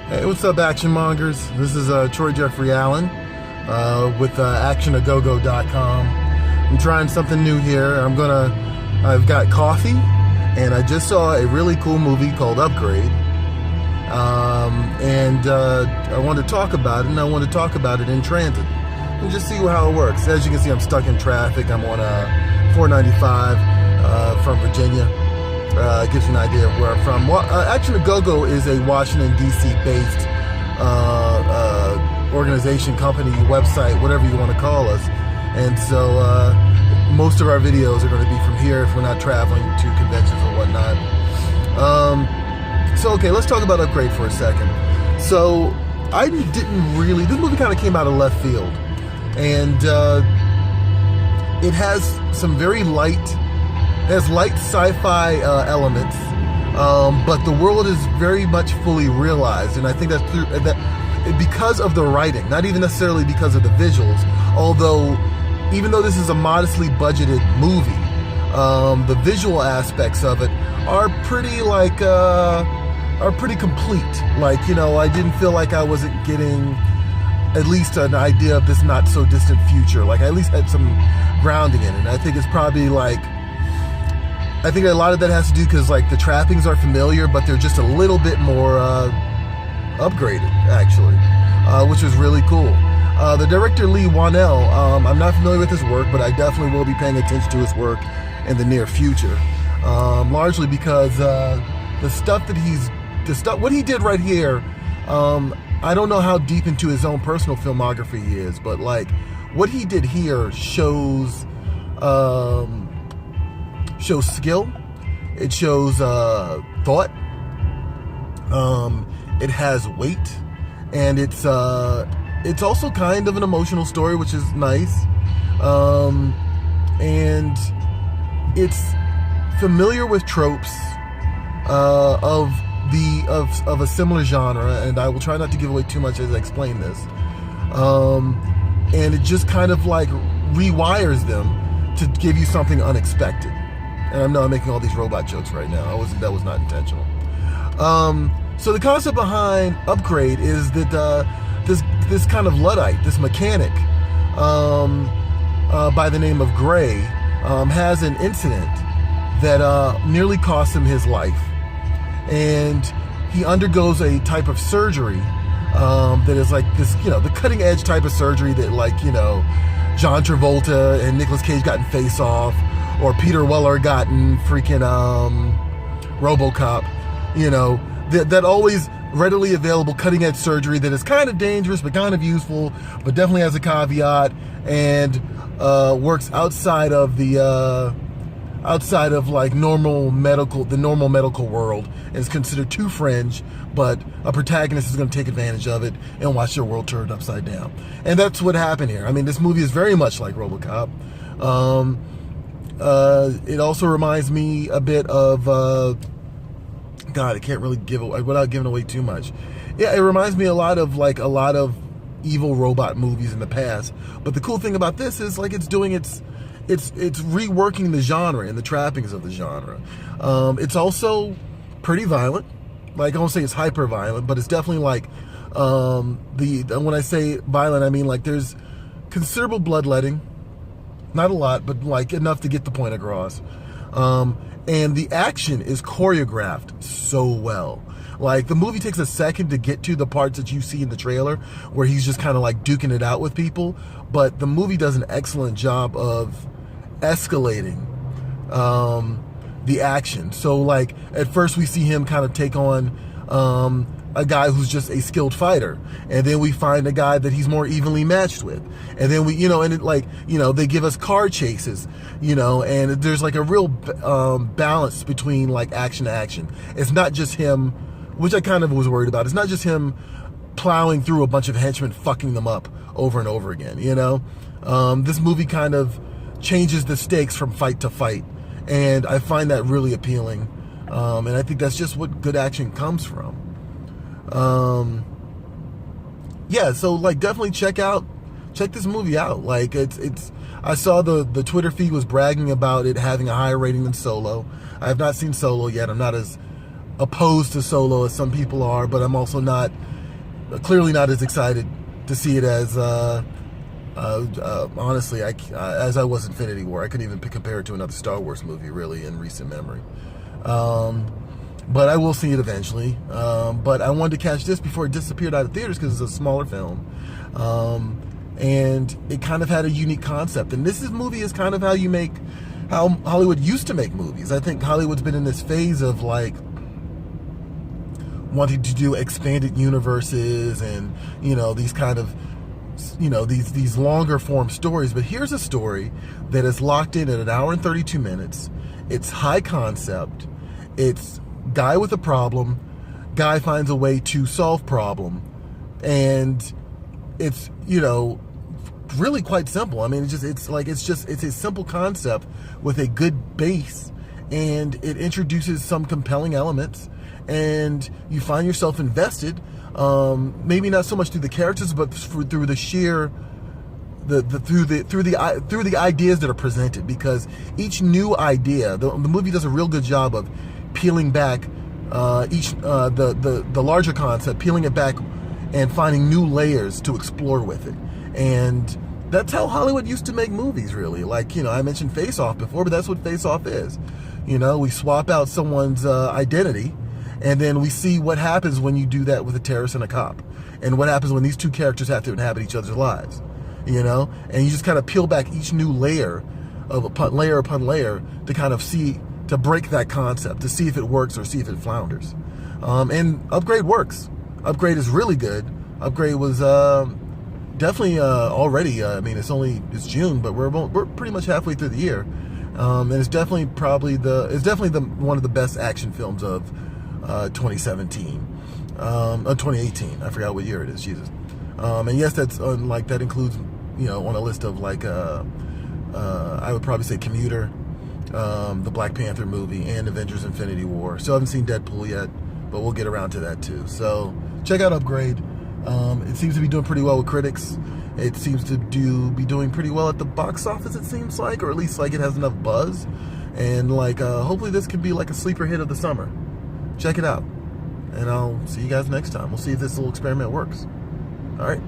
Hey, what's up, Action Mongers? This is Troy Jeffrey Allen with ActionAGoGo.com. I'm trying something new here. I've got coffee, and I just saw a really cool movie called Upgrade. I want to talk about it, and I want to talk about it in transit and just see how it works. As you can see, I'm stuck in traffic. I'm on 495 from Virginia. It gives you an idea of where I'm from. Well, Action A Go-Go is a Washington, D.C. based organization, company, website, whatever you want to call us. And so most of our videos are going to be from here if we're not traveling to conventions or whatnot. Okay, let's talk about Upgrade for a second. So I didn't really, this movie kind of came out of left field. And it has some very light sci-fi elements, but the world is very much fully realized, and I think that's because of the writing, not even necessarily because of the visuals. Although, even though this is a modestly budgeted movie, the visual aspects of it are pretty complete. Like, you know, I didn't feel like I wasn't getting at least an idea of this not so distant future. Like, I at least had some grounding in it. And I think it's probably I think a lot of that has to do because, like, the trappings are familiar, but they're just a little bit more upgraded, actually, which was really cool. The director, Lee Wanell, I'm not familiar with his work, but I definitely will be paying attention to his work in the near future, largely because what he did right here, I don't know how deep into his own personal filmography he is, but, like, what he did here shows skill, it shows thought, it has weight, and it's also kind of an emotional story, which is nice, and it's familiar with tropes of a similar genre, and I will try not to give away too much as I explain this, and it just kind of like rewires them to give you something unexpected. And I know I'm making all these robot jokes right now. That was not intentional. So the concept behind Upgrade is that this kind of Luddite, this mechanic, by the name of Gray, has an incident that nearly costs him his life, and he undergoes a type of surgery that is like this, you know, the cutting edge type of surgery that, like, you know, John Travolta and Nicolas Cage got in Face Off, or Peter Weller got in freaking RoboCop, you know, that always readily available cutting edge surgery that is kind of dangerous but kind of useful, but definitely has a caveat, and works outside of like the normal medical world, and is considered too fringe, but a protagonist is going to take advantage of it and watch their world turned upside down. And that's what happened here. I mean, this movie is very much like RoboCop. It also reminds me a bit of, God, I can't really give away, without giving away too much. Yeah, it reminds me a lot of evil robot movies in the past. But the cool thing about this is, like, it's reworking the genre and the trappings of the genre. It's also pretty violent. Like, I won't say it's hyper violent, but it's definitely like, when I say violent, I mean, like, there's considerable bloodletting. Not a lot, but, like, enough to get the point across. And the action is choreographed so well. Like, the movie takes a second to get to the parts that you see in the trailer where he's just kind of like duking it out with people, but the movie does an excellent job of escalating the action. So, like, at first we see him kind of take on a guy who's just a skilled fighter, and then we find a guy that he's more evenly matched with, and then we, you know, and it, like, you know, they give us car chases, you know, and there's like a real balance between, like, action to action. It's not just him, which I kind of was worried about, it's not just him plowing through a bunch of henchmen, fucking them up over and over again, you know. This movie kind of changes the stakes from fight to fight, and I find that really appealing, and I think that's just what good action comes from. Yeah, so, like, definitely check this movie out. Like, I saw the Twitter feed was bragging about it having a higher rating than Solo. I have not seen Solo yet. I'm not as opposed to Solo as some people are, but I'm also not, clearly not as excited to see it as, honestly, as I was Infinity War. I couldn't even compare it to another Star Wars movie, really, in recent memory. But I will see it eventually. But I wanted to catch this before it disappeared out of theaters because it's a smaller film. And it kind of had a unique concept. And this movie is kind of how Hollywood used to make movies. I think Hollywood's been in this phase of like wanting to do expanded universes and, these kind of, these longer form stories. But here's a story that is locked in at 1 hour and 32 minutes. It's high concept. It's guy with a problem. Guy finds a way to solve problem. And it's, really quite simple. I mean, it's a simple concept with a good base, and it introduces some compelling elements, and you find yourself invested. Maybe not so much through the characters, but through the sheer through the ideas that are presented. Because each new idea, the movie does a real good job of peeling back the larger concept, peeling it back, and finding new layers to explore with it. And that's how Hollywood used to make movies, really. Like, I mentioned Face Off before, but that's what Face Off is. We swap out someone's identity, and then we see what happens when you do that with a terrorist and a cop, and what happens when these two characters have to inhabit each other's lives. And you just kind of peel back each new layer upon layer to kind of see, to break that concept, to see if it works or see if it flounders. And Upgrade works. Upgrade is really good. Upgrade was definitely already. I mean, it's June, but we're pretty much halfway through the year, and it's definitely one of the best action films of 2017, 2018. I forgot what year it is. Jesus. And yes, that includes, on a list of I would probably say Commuter, the Black Panther movie, and Avengers: Infinity War. Still haven't seen Deadpool yet, but we'll get around to that too. So check out Upgrade. It seems to be doing pretty well with critics. It seems to be doing pretty well at the box office, it seems like, or at least like it has enough buzz. And hopefully this can be like a sleeper hit of the summer. Check it out. And I'll see you guys next time. We'll see if this little experiment works. All right.